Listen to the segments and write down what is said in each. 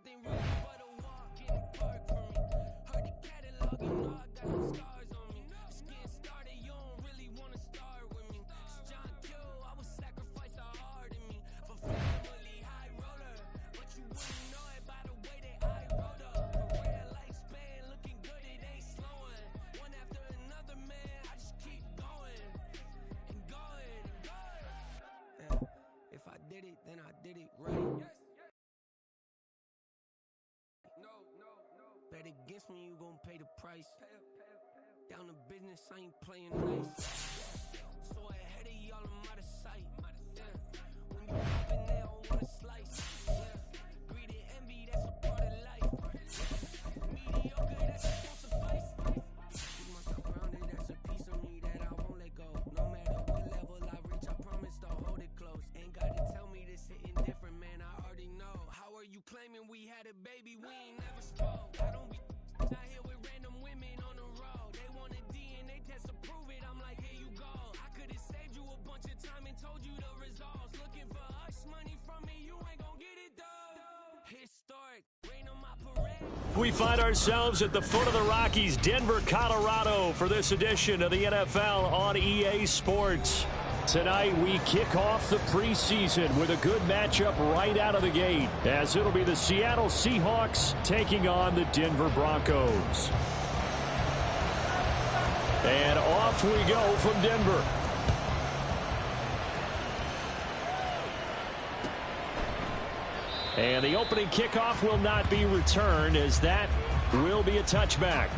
nothing really but a walk in the park for me. Heard the catalog, you know I got some scars on me. Just getting started, you don't really want to start with me. It's John Q, I would sacrifice a heart in me for family high roller. But you wouldn't know it by the way that I wrote up. Career lifespan looking good, it ain't slowing. One after another, man, I just keep going and going and going. Yeah. If I did it, then I did it right. Yes. Bet against me, you gon' pay the price. Down to business, I ain't playing nice. So ahead of y'all, I'm out of sight. When you poppin', they don't wanna slice. Greed and envy, that's a part of life. Mediocre, that just won't suffice. Keep myself grounded, that's a piece of me that I won't let go. No matter what level I reach, I promise to hold it close. Ain't gotta tell me this hitting different, man, I already know. How are you claiming we had a baby, we ain't never spoke? I don't be out here with random women on the road. They want a DNA test to prove it, I'm like, here you go. I could've saved you a bunch of time and told you the results. Looking for hush money from me, you ain't gon' get it though. Historic, rain on my parade. We find ourselves at the foot of the Rockies, Denver, Colorado, for this edition of the NFL on EA Sports. Tonight, we kick off the preseason with a good matchup right out of the gate, as it'll be the Seattle Seahawks taking on the Denver Broncos. And off we go from Denver. And the opening kickoff will not be returned, as that will be a touchback.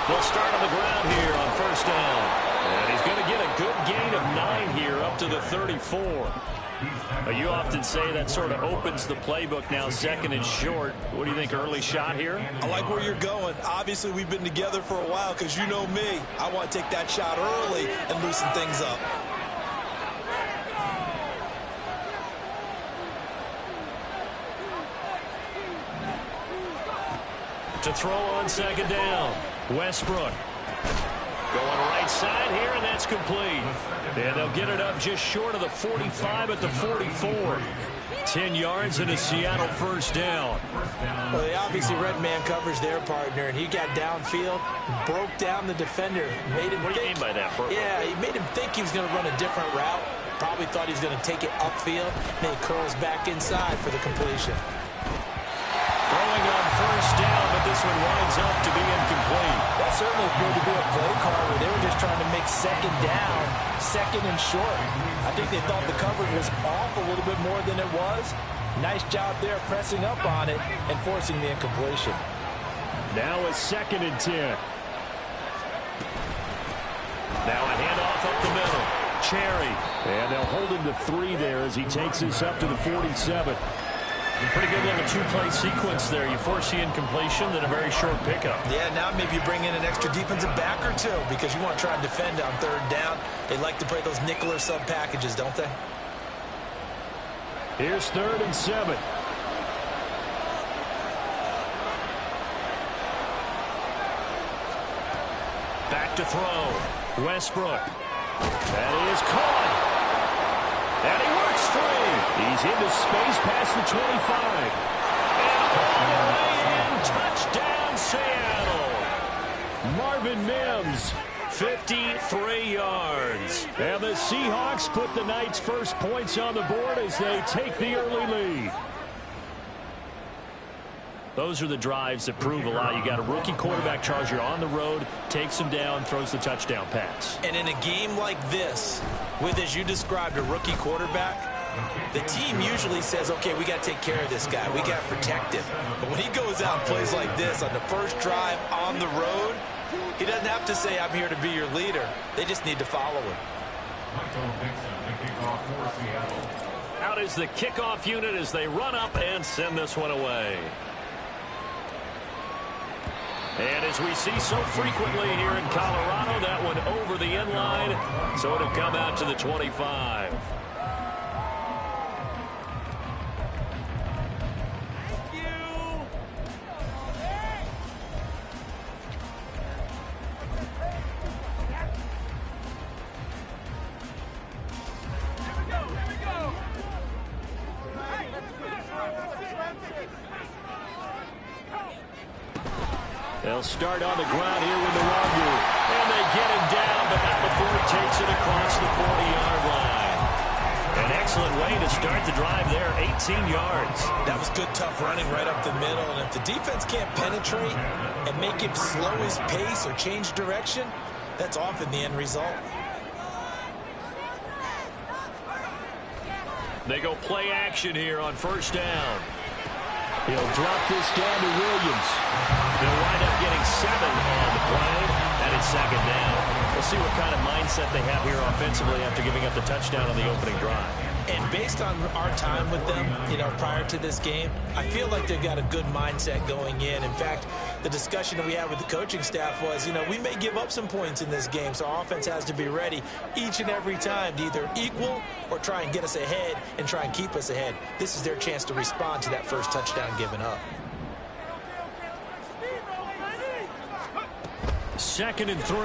They'll start on the ground here on first down. And he's going to get a good gain of 9 here up to the 34. You often say that sort of opens the playbook now, second and short. What do you think, early shot here? I like where you're going. Obviously, we've been together for a while because you know me. I want to take that shot early and loosen things up. To throw on second down, Westbrook. Going right side here, and that's complete. And they'll get it up just short of the 45 at the 44. 10 yards and a Seattle first down. Well, they obviously read man coverage their partner, and he got downfield, broke down the defender. Made him what do you mean by that, bro? Yeah, he made him think he was going to run a different route. Probably thought he was going to take it upfield. Then he curls back inside for the completion. Throwing on first down, but this one winds up to be incomplete. That certainly appeared to be a play call where they were just trying to make second down, second and short. I think they thought the coverage was off a little bit more than it was. Nice job there pressing up on it and forcing the incompletion. Now a second and 10. Now a handoff up the middle. Cherry. And they'll hold him to 3 there as he takes us up to the 47. Pretty good little two-play sequence there. You force the incompletion, then a very short pickup. Yeah, now maybe you bring in an extra defensive back or two because you want to try and defend on third down. They like to play those nickel or sub packages, don't they? Here's 3rd and 7. Back to throw. Westbrook. That is caught. And he works free. He's into space past the 25. And all the way in, touchdown, Seattle. Marvin Mims, 53 yards. And the Seahawks put the Knights' first points on the board as they take the early lead. Those are the drives that prove a lot. You got a rookie quarterback, Charles. You're on the road, takes him down, throws the touchdown pass. And in a game like this, with, as you described, a rookie quarterback, the team usually says, okay, we got to take care of this guy. We got to protect him. But when he goes out and plays like this on the first drive on the road, he doesn't have to say, I'm here to be your leader. They just need to follow him. Out out as the kickoff unit as they run up and send this one away. And as we see so frequently here in Colorado, that one over the end line, so it'll come out to the 25. They'll start on the ground here with the Longu. And they get him down, but not before he takes it across the 40-yard line. An excellent way to start the drive there, 18 yards. That was good, tough running right up the middle. And if the defense can't penetrate and make him slow his pace or change direction, that's often the end result. They go play action here on first down. He'll drop this down to Williams. They'll wind up getting 7 on the play, and it's second down. We'll see what kind of mindset they have here offensively after giving up the touchdown on the opening drive. And based on our time with them, prior to this game, I feel like they've got a good mindset going in. In fact, the discussion that we had with the coaching staff was, we may give up some points in this game, so our offense has to be ready each and every time to either equal or try and get us ahead and try and keep us ahead. This is their chance to respond to that first touchdown given up. 2nd and 3.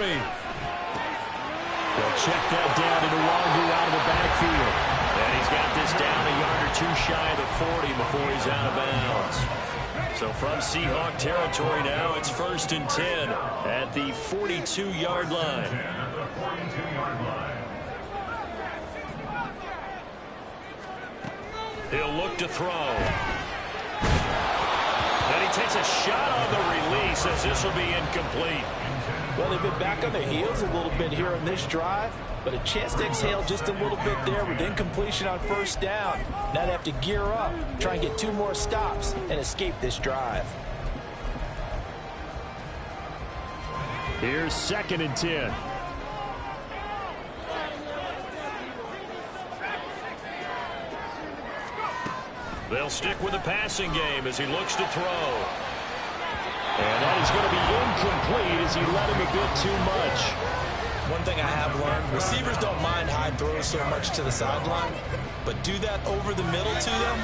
They'll check that down to Longu out of the backfield. And he's got this down a yard or two shy of the 40 before he's out of bounds. So from Seahawk territory now, it's 1st and 10 at the 42-yard line. He'll look to throw. And he takes a shot on the release as this will be incomplete. Well, they've been back on their heels a little bit here on this drive, but a chance to exhale just a little bit there with incompletion on first down. Now they have to gear up, try and get 2 more stops, and escape this drive. Here's 2nd and 10. They'll stick with the passing game as he looks to throw. And that is going to be incomplete as he let him a bit too much. One thing I have learned, receivers don't mind high throws so much to the sideline, but do that over the middle to them,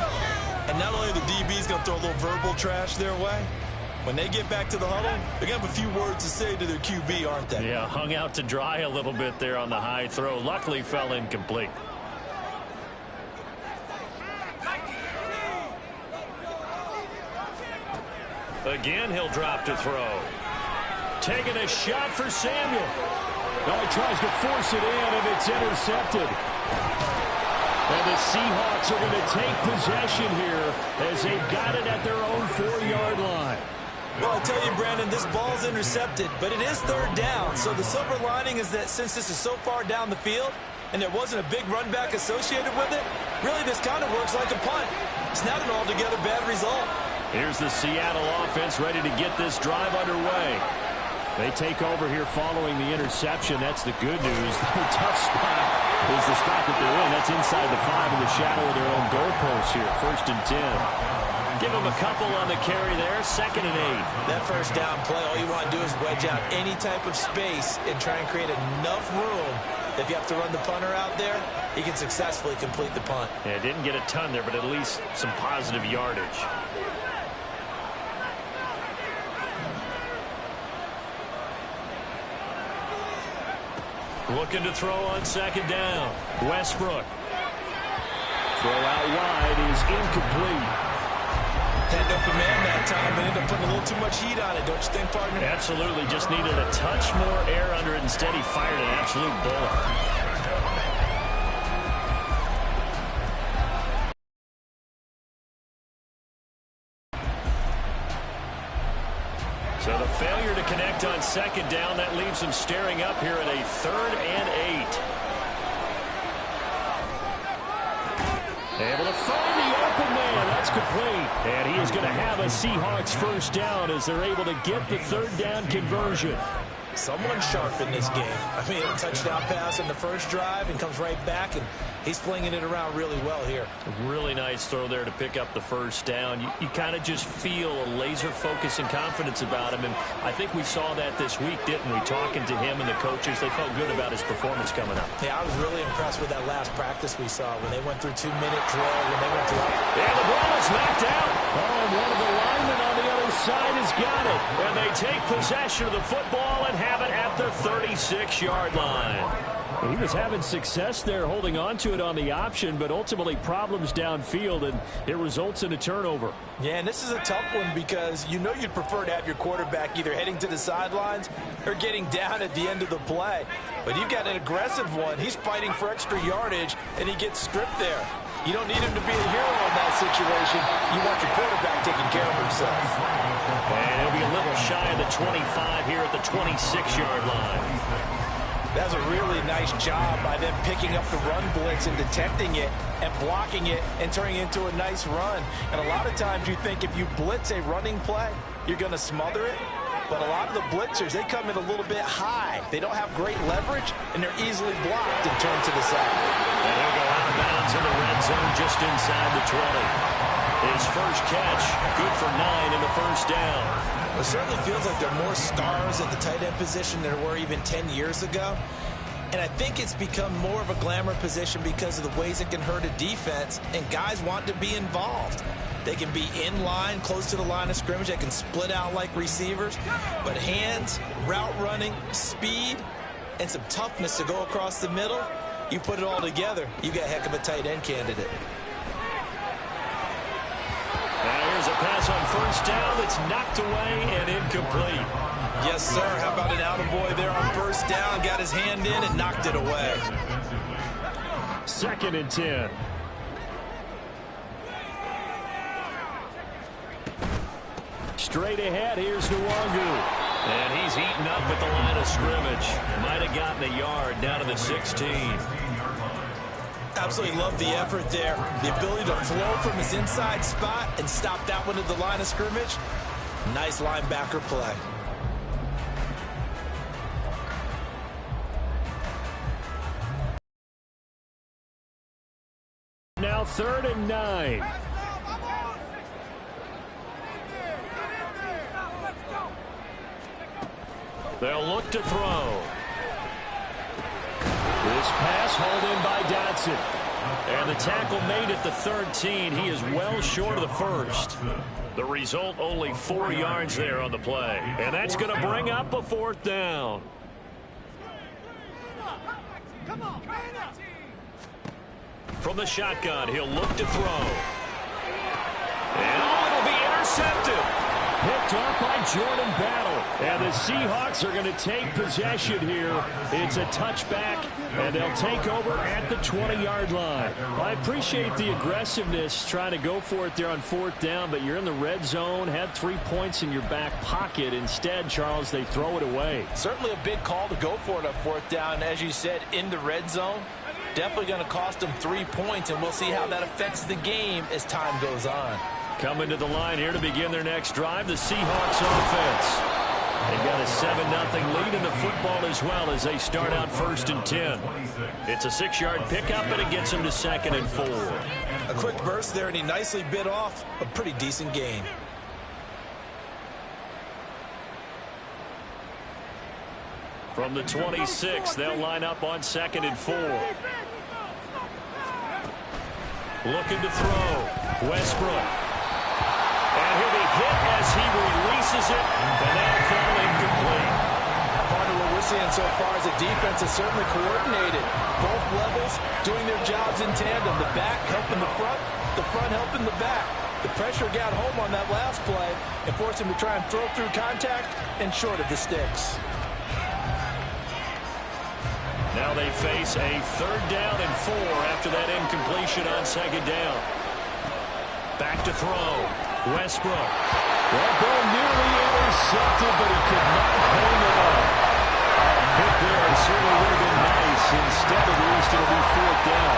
and not only the DB's going to throw a little verbal trash their way, when they get back to the huddle, they're going to have a few words to say to their QB, aren't they? Yeah, hung out to dry a little bit there on the high throw. Luckily fell incomplete. Again, he'll drop to throw. Taking a shot for Samuel. Now he tries to force it in, and it's intercepted. And the Seahawks are going to take possession here as they've got it at their own 4-yard line. Well, I tell you, Brandon, this ball's intercepted, but it is 3rd down. So the silver lining is that since this is so far down the field and there wasn't a big run back associated with it, really this kind of works like a punt. It's not an altogether bad result. Here's the Seattle offense ready to get this drive underway. They take over here following the interception. That's the good news. The tough spot is the spot that they're in. That's inside the 5 in the shadow of their own goalposts here. 1st and 10. Give them a couple on the carry there. 2nd and 8. That first down play, all you want to do is wedge out any type of space and try and create enough room. If you have to run the punter out there, he can successfully complete the punt. Yeah, didn't get a ton there, but at least some positive yardage. Looking to throw on 2nd down. Westbrook. Throw out wide is incomplete. Hand up a man that time, but ended up putting a little too much heat on it, don't you think, partner? Absolutely. Just needed a touch more air under it. Instead, he fired an absolute bullet. So the failure to connect on 2nd down, that leaves him staring up here at a 3rd and 8. Able to find the open man. That's complete. And he is going to have a Seahawks 1st down as they're able to get the 3rd down conversion. Someone's sharp in this game. I mean, a touchdown pass in the first drive and comes right back, and he's flinging it around really well here. Really nice throw there to pick up the first down. You kind of just feel a laser focus and confidence about him, and I think we saw that this week, didn't we? Talking to him and the coaches, they felt good about his performance coming up. Yeah, I was really impressed with that last practice we saw when they went through 2-minute drill, when they went through... And the ball is knocked out. Oh, and one of the linemen on the other side has got it. And they take possession of the football and have it at the 36-yard line. He was having success there holding on to it on the option, but ultimately problems downfield, and it results in a turnover. Yeah, and this is a tough one because you know you'd prefer to have your quarterback either heading to the sidelines or getting down at the end of the play. But you've got an aggressive one. He's fighting for extra yardage, and he gets stripped there. You don't need him to be a hero in that situation. You want your quarterback taking care of himself. And he'll be a little shy of the 25 here at the 26-yard line. That's a really nice job by them picking up the run blitz and detecting it and blocking it and turning it into a nice run. And a lot of times you think if you blitz a running play, you're going to smother it. But a lot of the blitzers, they come in a little bit high. They don't have great leverage, and they're easily blocked and turned to the side. And he'll go out of bounds in the red zone just inside the 20. His first catch, good for 9 in the first down. It certainly feels like there are more stars at the tight end position than there were even 10 years ago. And I think it's become more of a glamour position because of the ways it can hurt a defense, and guys want to be involved. They can be in line, close to the line of scrimmage. They can split out like receivers. But hands, route running, speed, and some toughness to go across the middle, you put it all together, you got a heck of a tight end candidate. Now here's a pass on first down that's knocked away and incomplete. Yes, sir. How about an attaboy there on first down? Got his hand in and knocked it away. 2nd and 10. Straight ahead, here's Nwangu. And he's eaten up at the line of scrimmage. Might have gotten a yard down to the 16. Absolutely love the effort there. The ability to flow from his inside spot and stop that one at the line of scrimmage. Nice linebacker play. Now 3rd and 9. They'll look to throw. This pass hauled in by Dotson. And the tackle made at the 13. He is well short of the first. The result, only 4 yards there on the play. And that's going to bring up a 4th down. From the shotgun, he'll look to throw. And it'll be intercepted. Picked up by Jordan Battle. And the Seahawks are going to take possession here. It's a touchback, and they'll take over at the 20-yard line. I appreciate the aggressiveness trying to go for it there on 4th down, but you're in the red zone, had 3 points in your back pocket. Instead, Charles, they throw it away. Certainly a big call to go for it on 4th down. As you said, in the red zone. Definitely going to cost them 3 points, and we'll see how that affects the game as time goes on. Coming to the line here to begin their next drive, the Seahawks offense. They've got a 7-0 lead in the football as well as they start out 1st and 10. It's a 6-yard pickup, and it gets them to 2nd and 4. A quick burst there, and he nicely bit off a pretty decent gain. From the 26, they'll line up on 2nd and 4. Looking to throw. Westbrook. And he'll be hit as he releases it, and that'll fall incomplete. Part of what we're seeing so far is the defense is certainly coordinated. Both levels doing their jobs in tandem. The back helping the front helping the back. The pressure got home on that last play and forced him to try and throw through contact and short of the sticks. Now they face a 3rd down and 4 after that incompletion on 2nd down. Back to throw. Westbrook. That ball nearly intercepted, but he could not hang on. Pick there certainly would have been nice. Instead, at least, it'll be 4th down.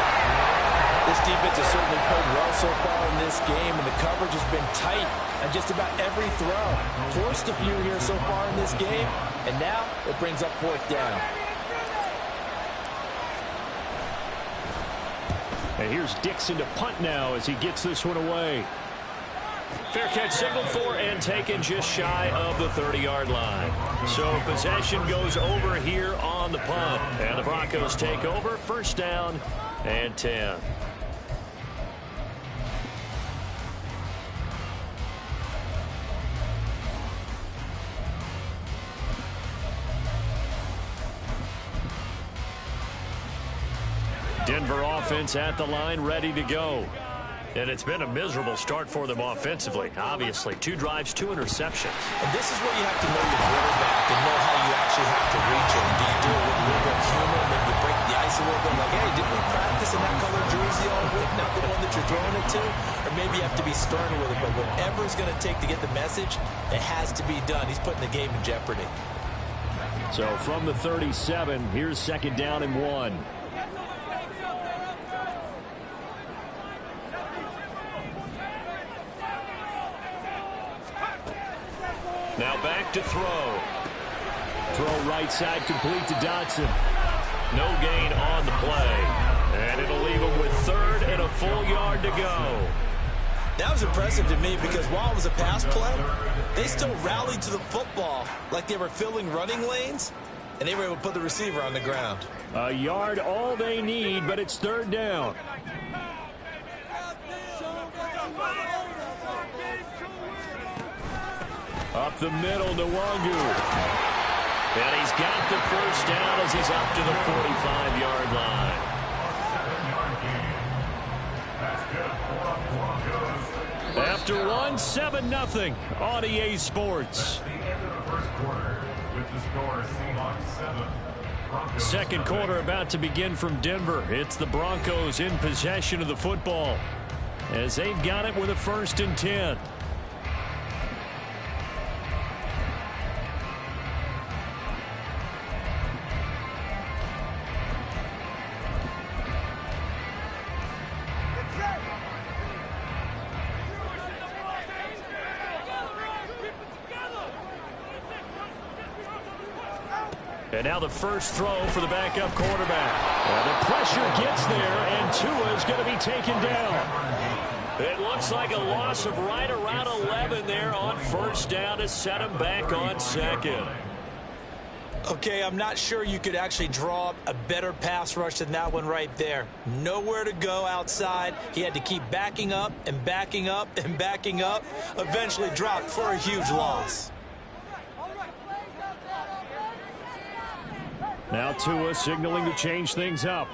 This defense has certainly played well so far in this this game, and the coverage has been tight on just about every throw. Forced a few here so far in this game, and now it brings up 4th down. And here's Dixon to punt now as he gets this one away. Fair catch signaled for and taken just shy of the 30-yard line. So possession goes over here on the punt. And the Broncos take over, 1st down and 10. Denver offense at the line, ready to go. And it's been a miserable start for them offensively. Obviously, 2 drives, 2 interceptions. And this is where you have to know your quarterback and know how you actually have to reach him. Do you do it with a little bit of humor, maybe break the ice a little bit, like, hey, didn't we practice in that color jersey all week, not the one that you're throwing it to? Or maybe you have to be stern with it, but whatever it's going to take to get the message, it has to be done. He's putting the game in jeopardy. So from the 37, here's 2nd down and 1. Now back to throw. Throw right side complete to Dotson. No gain on the play. And it'll leave him with 3rd and a full yard to go. That was impressive to me because while it was a pass play, they still rallied to the football like they were filling running lanes, and they were able to put the receiver on the ground. A yard all they need, but it's 3rd down. Up the middle, Nwangu. And he's got the 1st down as he's up to the 45-yard line. After 1, 7-0 on EA Sports. Second quarter about to begin from Denver. It's the Broncos in possession of the football as they've got it with a 1st and 10. And now the first throw for the backup quarterback. The pressure gets there, and Tua is going to be taken down. It looks like a loss of right around 11 there on 1st down to set him back on 2nd. Okay, I'm not sure you could actually draw up a better pass rush than that one right there. Nowhere to go outside. He had to keep backing up and backing up and backing up. Eventually dropped for a huge loss. Now Tua signaling to change things up.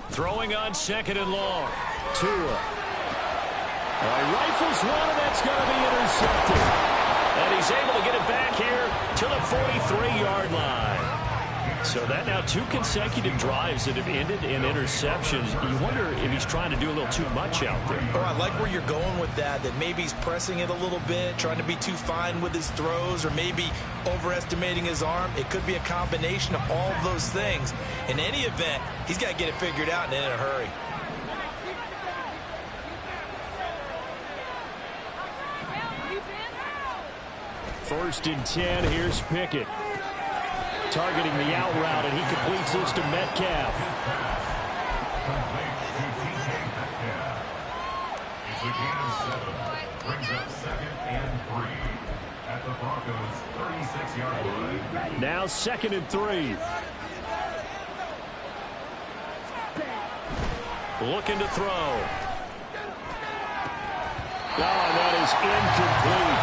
Throwing on 2nd and long. Tua. Rifles one, and that's going to be intercepted. And he's able to get it back here to the 43-yard line. So that now 2 consecutive drives that have ended in interceptions. You wonder if he's trying to do a little too much out there. Oh, I like where you're going with that maybe he's pressing it a little bit, trying to be too fine with his throws, or maybe overestimating his arm. It could be a combination of all of those things. In any event, he's got to get it figured out and in a hurry. First and 10, here's Pickett. Targeting the out route, and he completes this to Metcalf. It's a gain of 7. Brings up 2nd and 3 at the Broncos' 36-yard line. Now 2nd and 3. Looking to throw. Oh, that is incomplete.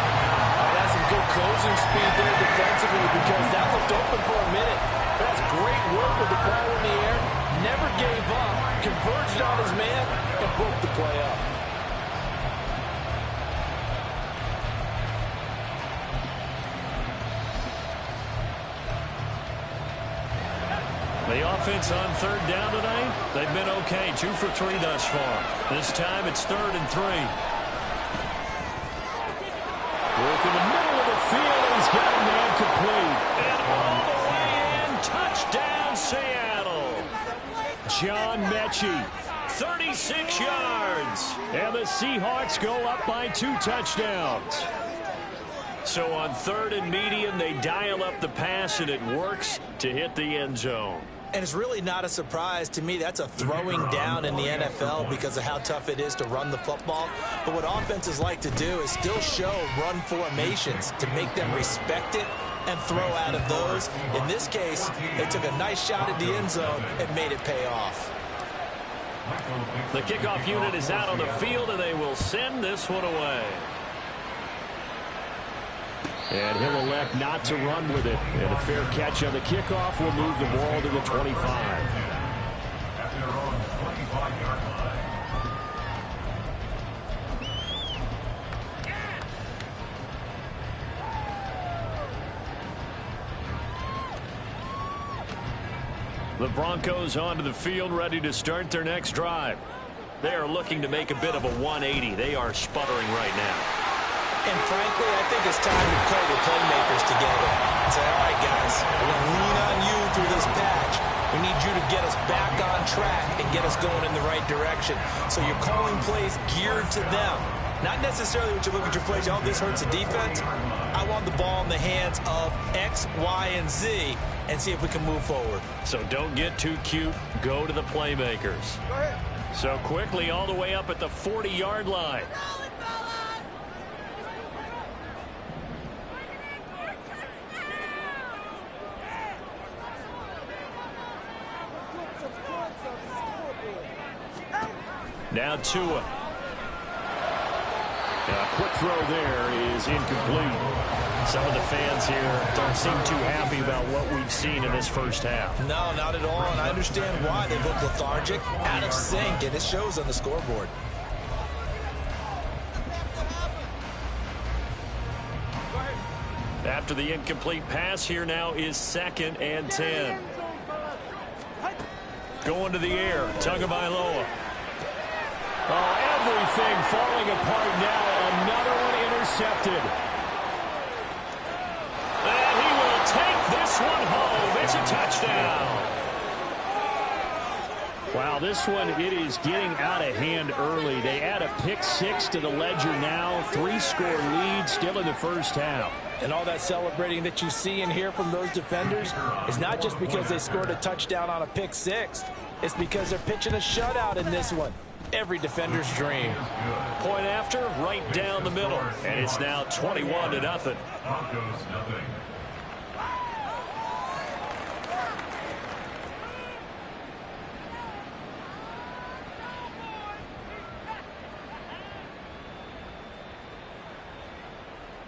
That's some good closing speed there defensively because that looked open for a minute. That's great work with the ball in the air. Never gave up. Converged on his man and broke the play up. The offense on 3rd down tonight, they've been okay. 2 for 3 thus far. This time it's 3rd and 3. Work in the middle of the field, and he's got a man complete. And all the way in John Mechie, 36 yards. And the Seahawks go up by 2 touchdowns. So on 3rd and medium, they dial up the pass, and it works to hit the end zone. And it's really not a surprise to me. That's a throwing down in the NFL because of how tough it is to run the football. But what offenses like to do is still show run formations to make them respect it and throw out of those. In this case, they took a nice shot at the end zone and made it pay off. The kickoff unit is out on the field, and they will send this one away. And he'll elect not to run with it. And a fair catch on the kickoff will move the ball to the 25. After their own 25-yard line. The Broncos onto the field, ready to start their next drive. They are looking to make a bit of a 180. They are sputtering right now. And frankly, I think it's time to pull the playmakers together and say, all right, guys, we're going to lean on you through this patch. We need you to get us back on track and get us going in the right direction. So you're calling plays geared to them. Not necessarily what you look at your plays, oh, this hurts the defense. I want the ball in the hands of X, Y, and Z and see if we can move forward. So don't get too cute. Go to the playmakers. So quickly all the way up at the 40-yard line. Now Tua. A quick throw there is incomplete. Some of the fans here don't seem too happy about what we've seen in this first half. No, not at all, and I understand why. They look lethargic, out of sync, and it shows on the scoreboard. After the incomplete pass, here now is 2nd and 10. Going to the air, Tagovailoa. Oh, everything falling apart now. Another one intercepted. And he will take this one home. It's a touchdown. Wow, this one, it is getting out of hand early. They add a pick 6 to the ledger now. 3-score lead still in the first half. And all that celebrating that you see and hear from those defenders is not just because they scored a touchdown on a pick 6. It's because they're pitching a shutout in this one. Every defender's dream. Point after, right down the middle. And it's now 21-0. Broncos, nothing.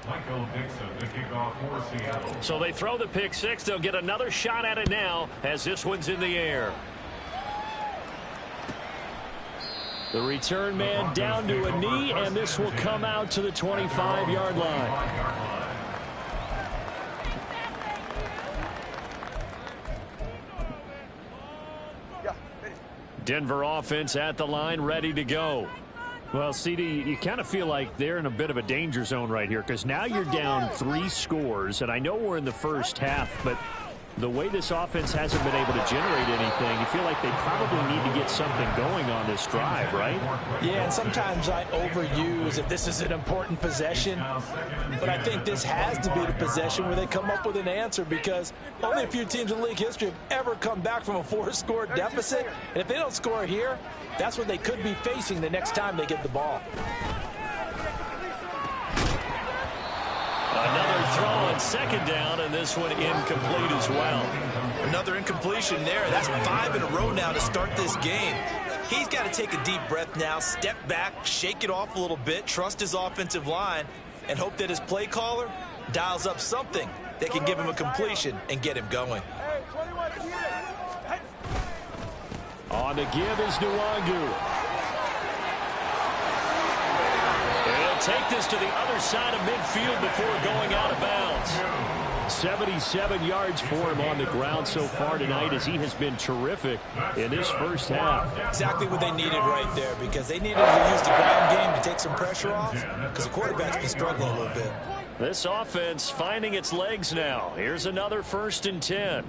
Michael Dixon, the kickoff for Seattle. So they throw the pick 6. They'll get another shot at it now as this one's in the air. The return man down to a knee, and this will come out to the 25-yard line. Denver offense at the line, ready to go. Well, CD, you kind of feel like they're in a bit of a danger zone right here because now you're down 3 scores, and I know we're in the first half, but the way this offense hasn't been able to generate anything, you feel like they probably need to get something going on this drive, right? Yeah, and sometimes I overuse if this is an important possession, but I think this has to be the possession where they come up with an answer because only a few teams in league history have ever come back from a 4-score deficit, and if they don't score here, that's what they could be facing the next time they get the ball. Another throw on 2nd down, and this one incomplete as well. Another incompletion there. That's 5 in a row now to start this game. He's got to take a deep breath now, step back, shake it off a little bit, trust his offensive line, and hope that his play caller dials up something that can give him a completion and get him going. On the give is Nwangu. Take this to the other side of midfield before going out of bounds. 77 yards for him on the ground so far tonight as he has been terrific in this first half. Exactly what they needed right there because they needed to use the ground game to take some pressure off because the quarterback's been struggling a little bit. This offense finding its legs now. Here's another 1st and 10.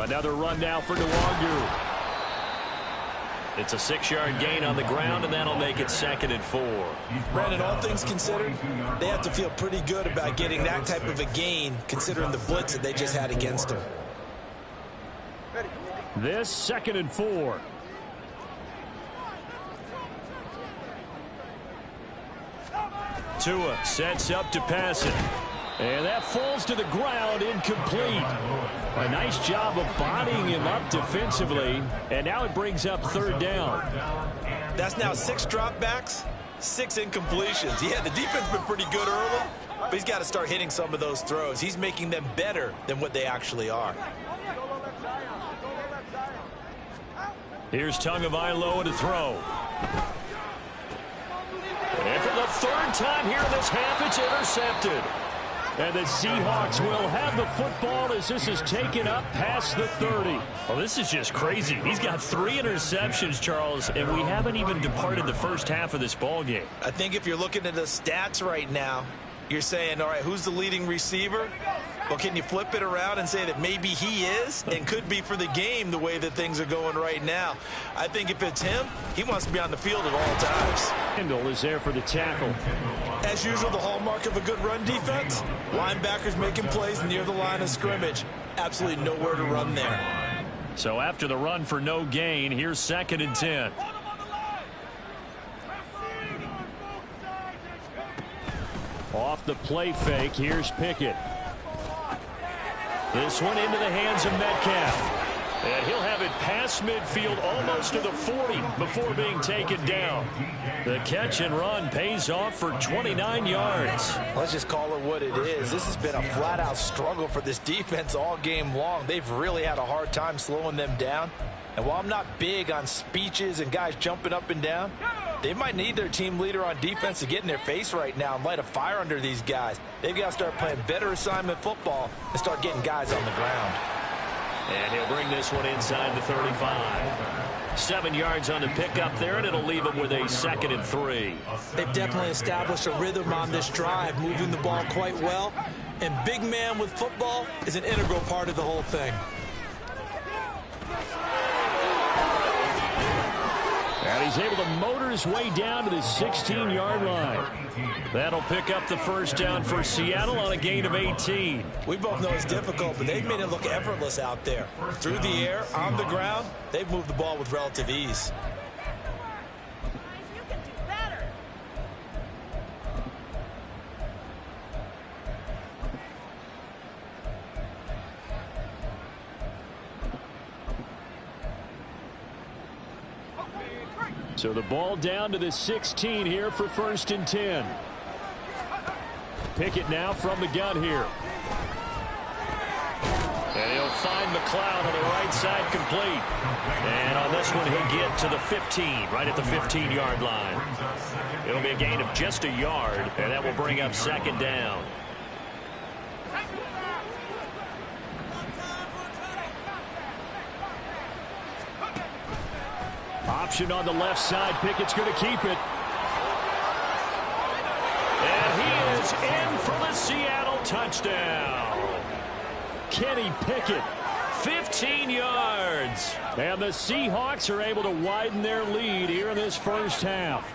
Another run now for Nwangu. It's a 6-yard gain on the ground, and that'll make it 2nd and 4. Brandon, all things considered, they have to feel pretty good about getting that type of a gain, considering the blitz that they just had against them. This 2nd and 4. Tua sets up to pass it. And that falls to the ground, incomplete. A nice job of bodying him up defensively. And now it brings up 3rd down. That's now 6 dropbacks, 6 incompletions. Yeah, the defense has been pretty good early, but he's got to start hitting some of those throws. He's making them better than what they actually are. Here's Tagovailoa to throw. And for the 3rd time here in this half, it's intercepted. And the Seahawks will have the football as this is taken up past the 30. Well, this is just crazy. He's got 3 interceptions, Charles, and we haven't even departed the first half of this ball game. I think if you're looking at the stats right now, you're saying, all right, who's the leading receiver? Well, can you flip it around and say that maybe he is and could be for the game the way that things are going right now? I think if it's him, he wants to be on the field at all times. Kendall is there for the tackle. As usual, the hallmark of a good run defense, linebackers making plays near the line of scrimmage. Absolutely nowhere to run there. So after the run for no gain, here's 2nd and 10. Off the play fake, here's Pickett. This one into the hands of Metcalf. And he'll have it past midfield almost to the 40 before being taken down. The catch and run pays off for 29 yards. Let's just call it what it is. This has been a flat-out struggle for this defense all game long. They've really had a hard time slowing them down. And while I'm not big on speeches and guys jumping up and down, they might need their team leader on defense to get in their face right now and light a fire under these guys. They've got to start playing better assignment football and start getting guys on the ground. And he'll bring this one inside the 35. 7 yards on the pickup there, and it'll leave him with a 2nd and 3. They've definitely established a rhythm on this drive, moving the ball quite well. And big man with football is an integral part of the whole thing. And he's able to motor his way down to the 16-yard line. That'll pick up the 1st down for Seattle on a gain of 18. We both know it's difficult, but they've made it look effortless out there. Through the air, on the ground, they've moved the ball with relative ease. So the ball down to the 16 here for 1st and 10. Pickett now from the gun here. And he'll find McLeod on the right side, complete. And on this one, he'll get to the 15, right at the 15-yard line. It'll be a gain of just a yard, and that will bring up 2nd down. Option on the left side. Pickett's going to keep it. And he is in for the Seattle touchdown. Kenny Pickett, 15 yards. And the Seahawks are able to widen their lead here in this 1st half.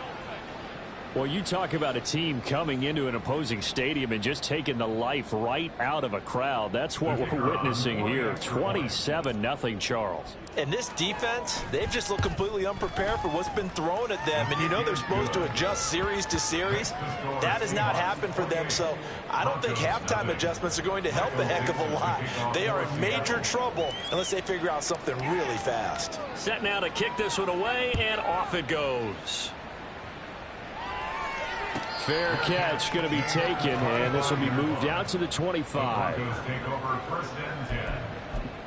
Well, you talk about a team coming into an opposing stadium and just taking the life right out of a crowd. That's what we're witnessing here. 27-0, Charles. And this defense, they've just looked completely unprepared for what's been thrown at them. And you know they're supposed to adjust series to series. That has not happened for them. So I don't think halftime adjustments are going to help a heck of a lot. They are in major trouble unless they figure out something really fast. Set now to kick this one away, and off it goes. Fair catch going to be taken, and this will be moved out to the 25. Take over 1st and 10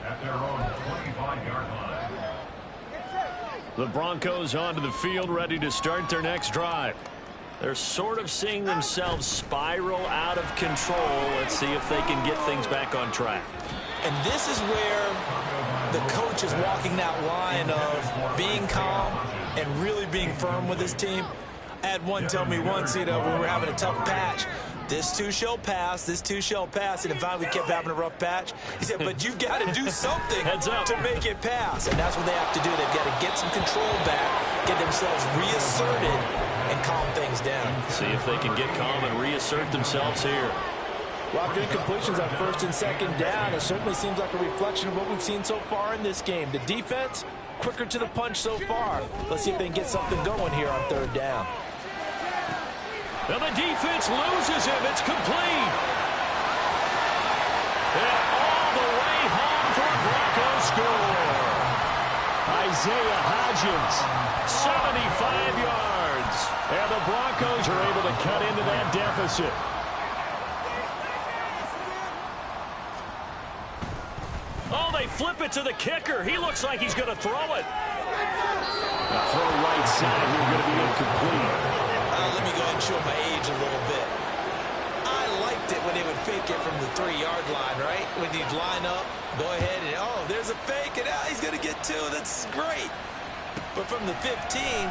at their own 25-yard line. The Broncos onto the field, ready to start their next drive. They're sort of seeing themselves spiral out of control. Let's see if they can get things back on track. And this is where the coach is walking that line of being calm and really being firm with his team. I had one tell me once, when we were having a tough patch, this too shall pass, this too shall pass. And finally kept having a rough patch. He said, but you've got to do something to make it pass. And that's what they have to do. They've got to get some control back, get themselves reasserted, and calm things down. See if they can get calm and reassert themselves here. Well, good completions on first and second down. It certainly seems like a reflection of what we've seen so far in this game. The defense, quicker to the punch so far. Let's see if they can get something going here on third down. And the defense loses him. It's complete. And all the way home for a Broncos score. Isaiah Hodgins, 75 yards. And the Broncos are able to cut into that deficit. Oh, they flip it to the kicker. He looks like he's going to throw it. The throw right side here going to be incomplete. Let me go ahead and show my age a little bit. I liked it when they would fake it from the 3-yard line, right? When you'd line up, go ahead and, oh, there's a fake, and he's going to get 2. That's great. But from the 15,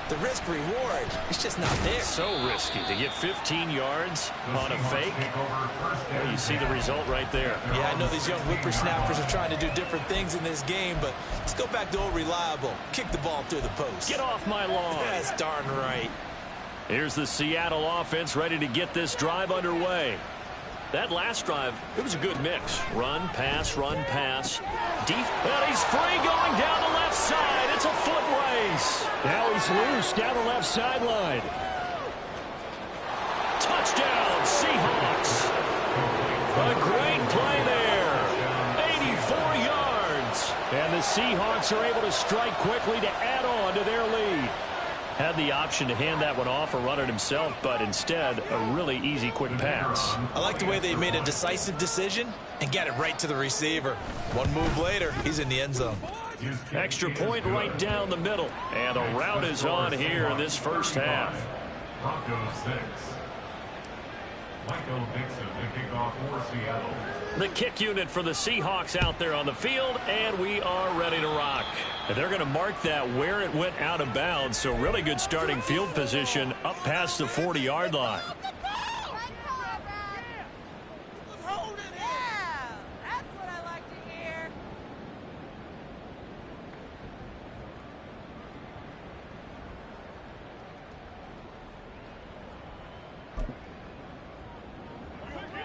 the risk-reward, it's just not there. So risky to get 15 yards on a fake. Well, you see the result right there. Yeah, I know these young whippersnappers are trying to do different things in this game, but let's go back to old reliable. Kick the ball through the post. Get off my lawn. That's darn right. Here's the Seattle offense ready to get this drive underway. That last drive, it was a good mix. Run, pass, deep. And he's free going down the left side. It's a foot race. Now he's loose down the left sideline. Touchdown, Seahawks. A great play there. 84 yards. And the Seahawks are able to strike quickly to add on to their lead. Had the option to hand that one off or run it himself, but instead, a really easy, quick pass. I like the way they made a decisive decision and got it right to the receiver. One move later, he's in the end zone. Extra point right down the middle. And a rout is on here in this first half. Broncos 6. Michael Dixon, the kickoff for Seattle. The kick unit for the Seahawks out there on the field, and we are ready to rock. And they're going to mark that where it went out of bounds, so really good starting field position up past the 40-yard line.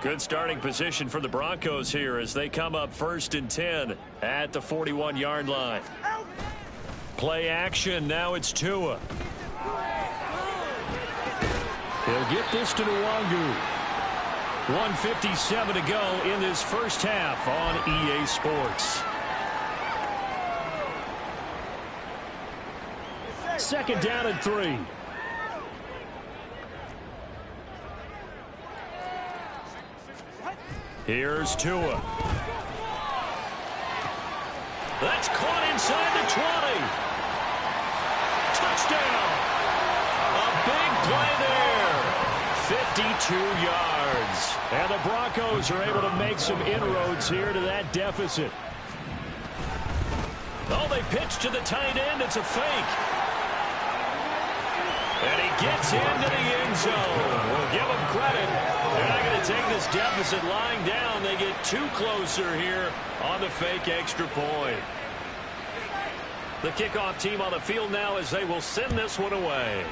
Good starting position for the Broncos here as they come up 1st and 10 at the 41-yard line. Play action. Now it's Tua. He'll get this to Nwangu. 1:57 to go in this first half on EA Sports. Second down and 3. Here's Tua. That's caught inside the 20. Touchdown. A big play there. 52 yards. And the Broncos are able to make some inroads here to that deficit. Oh, they pitch to the tight end. It's a fake. And he gets into the end zone. We'll give him credit. They're not going to take this deficit lying down. They get 2 closer here on the fake extra point. The kickoff team on the field now as they will send this one away.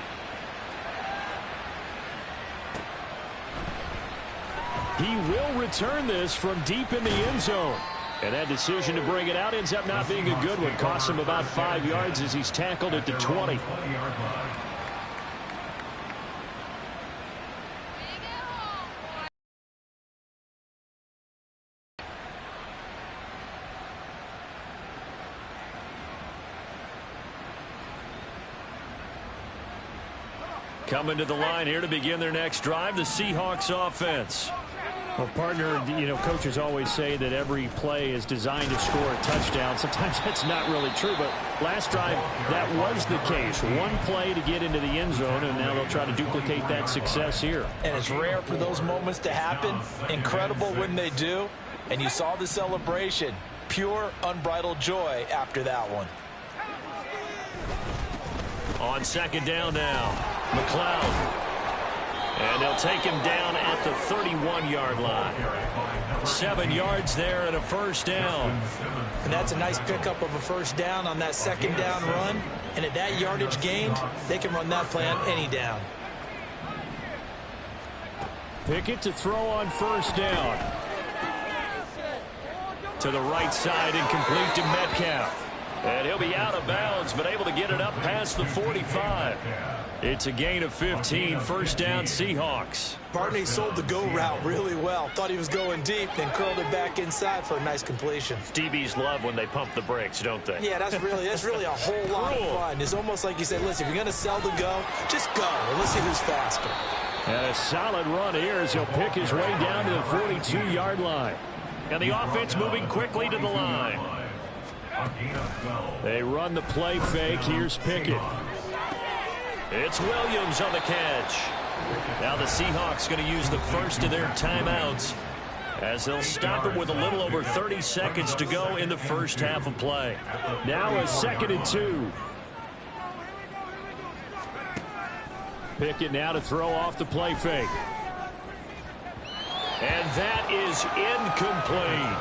He will return this from deep in the end zone. And that decision to bring it out ends up not being a good one. Costs him about 5 yards as he's tackled at the 20. Coming to the line here to begin their next drive, the Seahawks offense. Well, partner, coaches always say that every play is designed to score a touchdown. Sometimes that's not really true, but last drive, that was the case. One play to get into the end zone, and now they'll try to duplicate that success here. And it's rare for those moments to happen. Incredible when they do. And you saw the celebration. Pure, unbridled joy after that one. On second down now, McLeod. And they'll take him down at the 31-yard line. 7 yards there and a first down. And that's a nice pickup of a first down on that second down run. And at that yardage gained, they can run that play on any down. Pickett to throw on first down. To the right side and complete to Metcalf. And he'll be out of bounds, but able to get it up past the 45. It's a gain of 15, first down Seahawks. Barney sold the go route really well. Thought he was going deep, then curled it back inside for a nice completion. DBs love when they pump the brakes, don't they? Yeah, that's really a whole lot of fun. It's almost like you said, listen, if you're going to sell the go, just go. And let's see who's faster. And a solid run here as he'll pick his way down to the 42-yard line. And the offense moving quickly to the line. They run the play fake. Here's Pickett. It's Williams on the catch. Now the Seahawks going to use the first of their timeouts as they'll stop it with a little over 30 seconds to go in the first half of play. Now a 2nd and 2. Pickett now to throw off the play fake. And that is incomplete.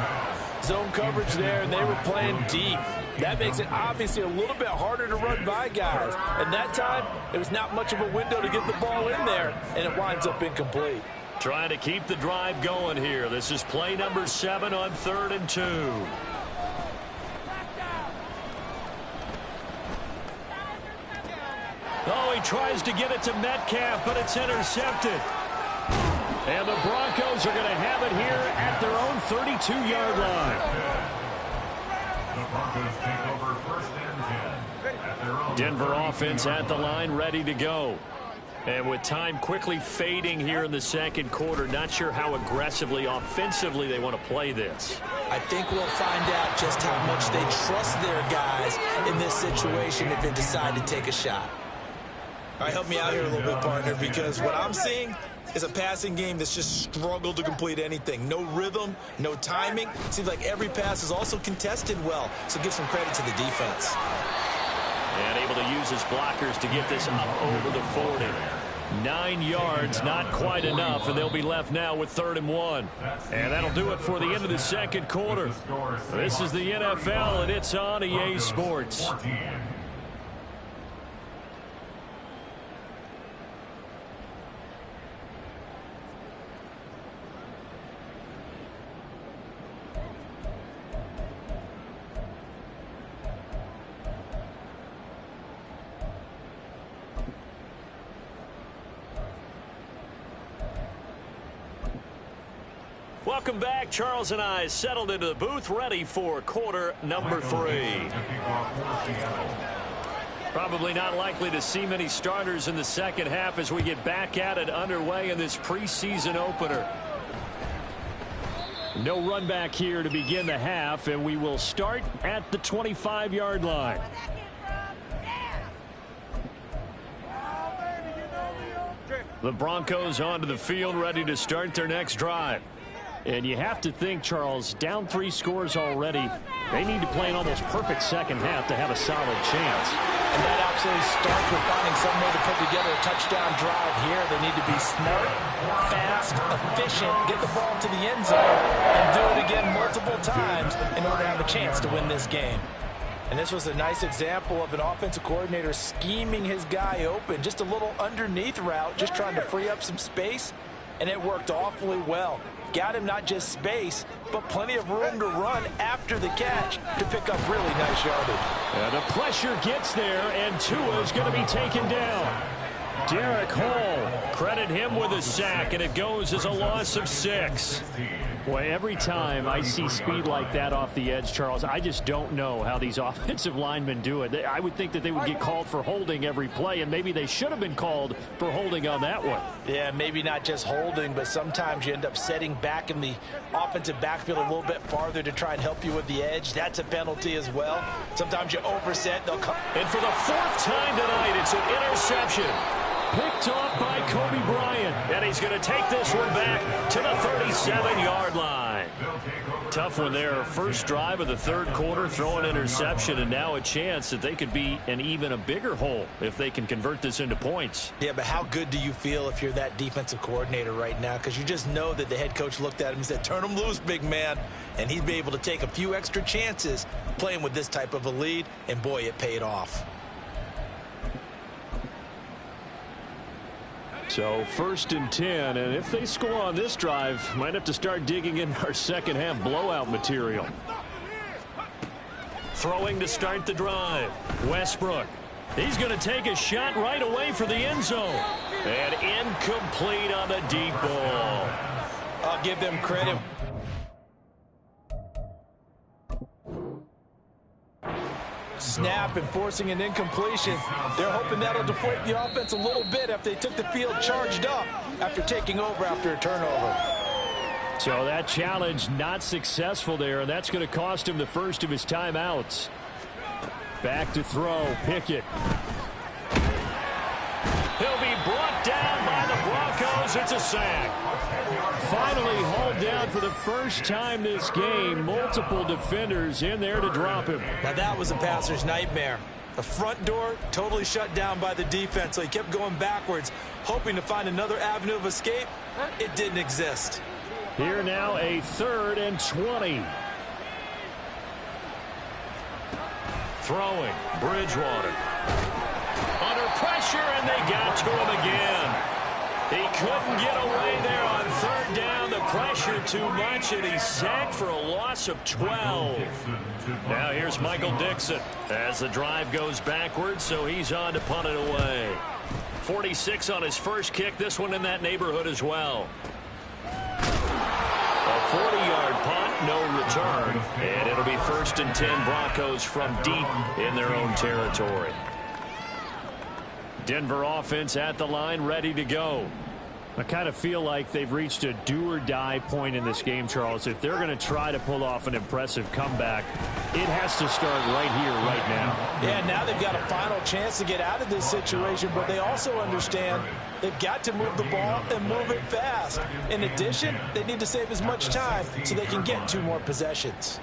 Zone coverage there, and they were playing deep. That makes it obviously a little bit harder to run by guys. And that time, there was not much of a window to get the ball in there, and it winds up incomplete. Trying to keep the drive going here. This is play number 7 on 3rd and 2. Oh, he tries to get it to Metcalf, but it's intercepted. And the Broncos are going to have it here at their own 32-yard line. The Broncos take over 1st and 10 at their own. Denver offense at the line, ready to go. And with time quickly fading here in the second quarter, not sure how aggressively, offensively they want to play this. I think we'll find out just how much they trust their guys in this situation if they decide to take a shot. All right, help me out here a little bit, partner, because what I'm seeing is a passing game that's just struggled to complete anything. No rhythm, no timing. Seems like every pass is also contested well, so give some credit to the defense. And able to use his blockers to get this up over the 40. 9 yards, not quite enough, and they'll be left now with 3rd and 1. And that'll do it for the end of the second quarter. This is the NFL, and it's on EA Sports. Welcome back. Charles and I settled into the booth, ready for quarter number 3. Probably not likely to see many starters in the second half as we get back at it underway in this preseason opener. No run back here to begin the half, and we will start at the 25-yard line. The Broncos onto the field, ready to start their next drive. And you have to think, Charles, down 3 scores already. They need to play an almost perfect second half to have a solid chance. And that absolutely starts with finding some way to put together a touchdown drive here. They need to be smart, fast, efficient, get the ball to the end zone, and do it again multiple times in order to have a chance to win this game. And this was a nice example of an offensive coordinator scheming his guy open. Just a little underneath route, just trying to free up some space, and it worked awfully well. Got him not just space, but plenty of room to run after the catch to pick up really nice yardage. And the pressure gets there, and Tua is going to be taken down. Derek Hall, credit him with a sack, and it goes as a loss of 6. Boy, every time I see speed like that off the edge, Charles, I just don't know how these offensive linemen do it. I would think that they would get called for holding every play, and maybe they should have been called for holding on that one. Yeah, maybe not just holding, but sometimes you end up setting back in the offensive backfield a little bit farther to try and help you with the edge. That's a penalty as well. Sometimes you overset, they'll come. And for the 4th time tonight, it's an interception. picked off by Kobe Bryant. And he's going to take this one back to the 37-yard line. Tough one there. First drive of the third quarter, throw an interception, and now a chance that they could be in even a bigger hole if they can convert this into points. Yeah, but how good do you feel if you're that defensive coordinator right now? Because you just know that the head coach looked at him and said, turn him loose, big man. And he's been able to take a few extra chances playing with this type of a lead, and boy, it paid off. So 1st and 10, and if they score on this drive, might have to start digging in our second half blowout material. Throwing to start the drive. Westbrook. He's going to take a shot right away for the end zone. And incomplete on the deep ball. I'll give them credit. Snap and forcing an incompletion. They're hoping that'll deflate the offense a little bit after they took the field charged up after taking over after a turnover. So that challenge not successful there, and that's going to cost him the first of his timeouts. Back to throw. Pickett. He'll be brought down by the Broncos. It's a sack. Finally hauled down for the first time this game. Multiple defenders in there to drop him. Now that was a passer's nightmare. The front door totally shut down by the defense, so he kept going backwards, hoping to find another avenue of escape. It didn't exist. Here now a 3rd and 20. Throwing. Bridgewater. Under pressure, and they got to him again. He couldn't get away there on 3rd down. The pressure too much, and he's sacked for a loss of 12. Now here's Michael Dixon as the drive goes backwards, so he's on to punt it away. 46 on his first kick. This one in that neighborhood as well. A 40-yard punt, no return, and it'll be 1st and 10 Broncos from deep in their own territory. Denver offense at the line, ready to go. I kind of feel like they've reached a do-or-die point in this game, Charles. If they're going to try to pull off an impressive comeback, it has to start right here, right now. Yeah, now they've got a final chance to get out of this situation, but they also understand they've got to move the ball and move it fast. In addition, they need to save as much time so they can get 2 more possessions.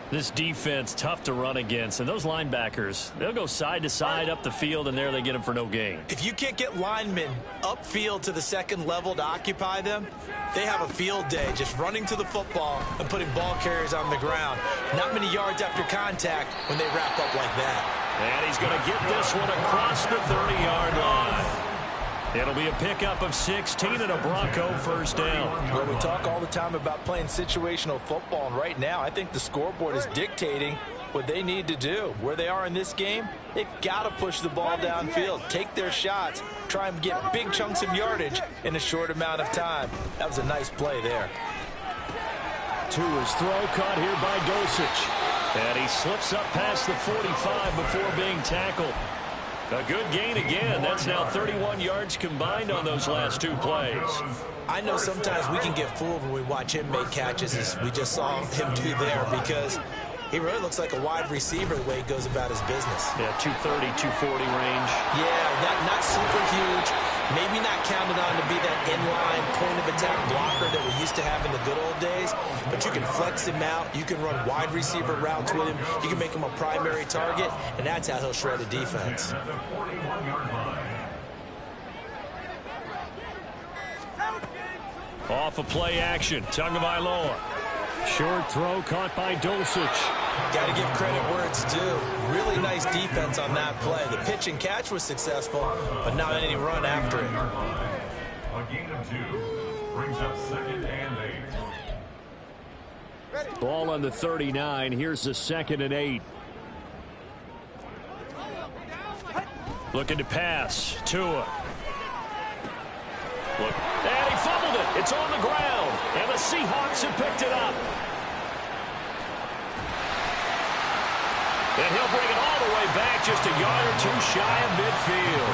This defense, tough to run against. And those linebackers, they'll go side to side up the field, and there they get them for no gain. If you can't get linemen upfield to the second level to occupy them, they have a field day just running to the football and putting ball carriers on the ground. Not many yards after contact when they wrap up like that. And he's going to get this one across the 30-yard line. It'll be a pickup of 16 and a Bronco first down. Well, we talk all the time about playing situational football, and right now I think the scoreboard is dictating what they need to do. Where they are in this game, they've got to push the ball downfield, take their shots, try and get big chunks of yardage in a short amount of time. That was a nice play there. To his throw, caught here by Dosich. And he slips up past the 45 before being tackled. A good gain again. That's now 31 yards combined on those last 2 plays. I know sometimes we can get fooled when we watch him make catches, as we just saw him do there, because he really looks like a wide receiver the way he goes about his business. Yeah, 230, 240 range. Yeah, not super huge. Maybe not counted on to be that inline point-of-attack blocker that we used to have in the good old days, but you can flex him out. You can run wide receiver routes with him. You can make him a primary target, and that's how he'll shred a defense. Off a play action, Tagovailoa. Short throw caught by Dosich. Got to give credit where it's due. Really nice defense on that play. The pitch and catch was successful, but not any run after it. A gain of 2 brings up 2nd and 8. Ball on the 39. Here's the 2nd and 8. Looking to pass. Tua. Look, and he fumbled it. It's on the ground, and the Seahawks have picked it up. And he'll bring it all the way back, just a yard or 2 shy of midfield.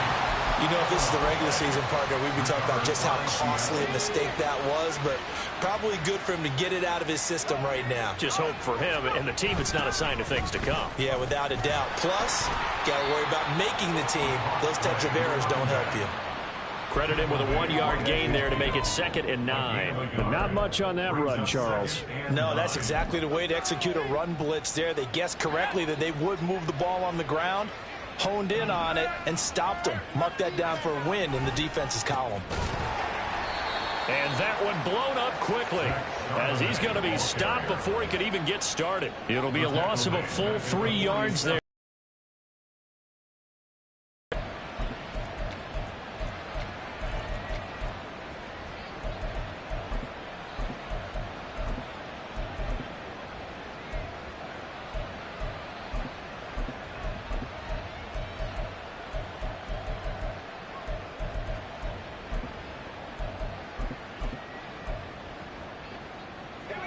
You know, if this is the regular season, partner, we'd be talking about just how costly a mistake that was, but probably good for him to get it out of his system right now. Just hope for him and the team it's not a sign of things to come. Yeah, without a doubt. Plus, got to worry about making the team. Those types of errors don't help you. Credit him with a 1-yard gain there to make it 2nd and 9. But not much on that run, Charles. No, that's exactly the way to execute a run blitz there. They guessed correctly that they would move the ball on the ground, honed in on it, and stopped them. Mark that down for a win in the defense's column. And that one blown up quickly as he's going to be stopped before he could even get started. It'll be a loss of a full 3 yards there.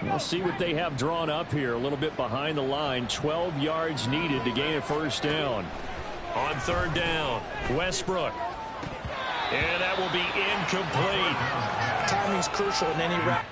We'll see what they have drawn up here. A little bit behind the line. 12 yards needed to gain a first down. On 3rd down, Westbrook. And that will be incomplete. Timing's crucial in any route.